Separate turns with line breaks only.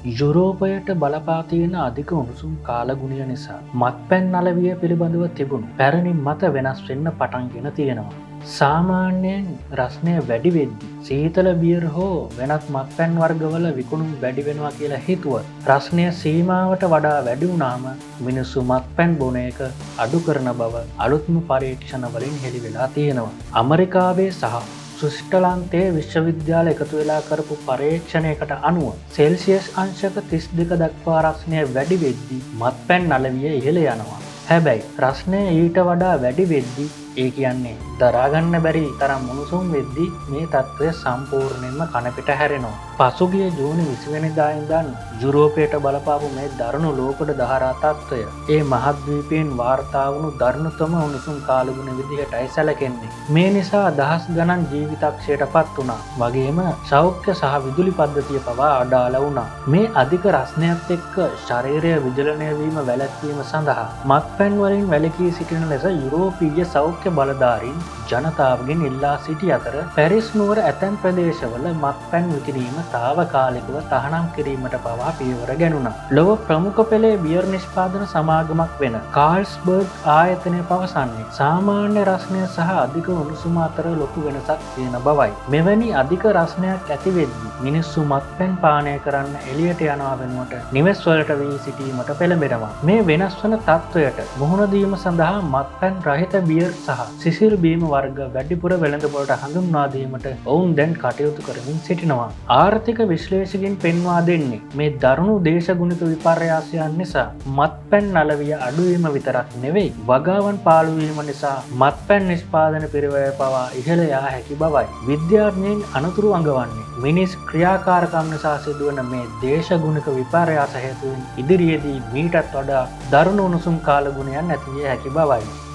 යුරෝපයට බලපා තියෙන අධික උණුසුම් කාලගුණය නිසා මත්පැන් අලවිය පිළිබඳව තිබුණු පැරණි මත වෙනස් වෙන්න පටන්ගෙන තියෙනවා. සාමාන්‍යයෙන් රස්නය වැඩි වෙද්දි සීතල බියර් හෝ වෙනත් මත්පැන් වර්ගවල විකුණුම් වැඩි වෙනවා කියලා හිතුවත් රස්නය සීමාවට වඩා වැඩි වුණාම මිනිස්සු මත්පැන් බොන එක අඩු කරන බව අලුත්ම පරීක්ෂණ වලින් හෙළි වෙලා තියෙනවා. ඇමරිකාවේ සහ ස්විට්සර්ලන්තයේ විශ්වවිද්‍යාල එකතු වෙලා කරපු පරීක්ෂණයකට අනුව සෙල්සියස් අංශක 32 දක්වා රස්නය වැඩි වෙද්දී මත්පැන් අලවිය ඉහළ යනවා. හැබැයි රස්නය ඊට වඩා වැඩි වෙද්දී ඒ කියන්නේ දරාගන්න බැරි තරම් උණුසුම් වෙද්දී මේ තත්ත්වය සම්පූර්ණයෙන්ම කනපිට හැරෙනවා. පසුගිය ජූනි 20 වෙනිදා ඉඳන් යුරෝපයට බලපාපු මේ දරුණු ලෝකඩ දහරා තත්ත්වය ඒ මහද්වීපයෙන් වාර්තා වුණු දරුණුතම උණුසුම් කාලගුණ විදිහටයි සැලකෙන්නේ. මේ නිසා දහස් ගණන් ජීවිතක්ෂයට පත් වුණා. වගේම සෞඛ්‍ය සහ විදුලි පද්ධතිය පවා අඩාල වුණා. මේ අධික රස්නයත් එක්ක ශරීරය විජලනය වීම වැළැක්වීම සඳහා මත්පැන් වලින් වැළකී සිටින ලෙස යුරෝපීය සෞඛ්‍ය බලධාරීන් ජනතාවගෙන් ඉල්ලා සිටි අතර පැරිස් නුවර ඇතැම් ප්‍රදේශවල මත්පැන් විකිණීම තාවකාලිකව තහනම් කිරීමට පවා පියවර ගැනුණා. ලොව ප්‍රමුඛ පෙළේ බියර් නිෂ්පාදන සමාගමක් වෙන කාල්ස්බර්ග් ආයතනය පවසන්නේ සාමාන්‍ය රස්නය සහ අධික උණුසුම අතර ලොකු වෙනසක් තියෙන බවයි. මෙවැනි අධික රස්නයක් ඇති වෙද්දී මිනිස්සු මත්පැන් පානය කරන්න එළියට යනවා වෙනුවට නිවෙස් වලට වී සිටීමට පෙළඹෙනවා. මේ වෙනස් වන තත්ත්වයට මුහුණ දීම සඳහා මත්පැන් රහිත බියර් සහ සිසිල් බීම වර්ග වැඩිපුර වෙළඳපොළට හඳුන්වා දීමට ඔවුන් දැන් කටයුතු කරමින් සිටිනවා. ආර්ථික විශ්ලේෂකයන් පෙන්වා දෙන්නේ මේ දරුණු දේශගුණික විපර්යාසයන් නිසා මත්පැන් අලවිය අඩුවීම විතරක් නෙවෙයි වගාවන් පාළු වීම නිසා මත්පැන් නිෂ්පාදන පිරිවැය පවා ඉහළ යා හැකි බවයි. විද්‍යාඥයන් අනතුරු අඟවන්නේ මිනිස් ක්‍රියාකාරකම් නිසා සිදුවන මේ දේශගුණික විපර්යාස හේතුවෙන් ඉදිරියේදී මීටත් වඩා දරුණු උණුසුම් කාලගුණයන් ඇති විය හැකි බවයි.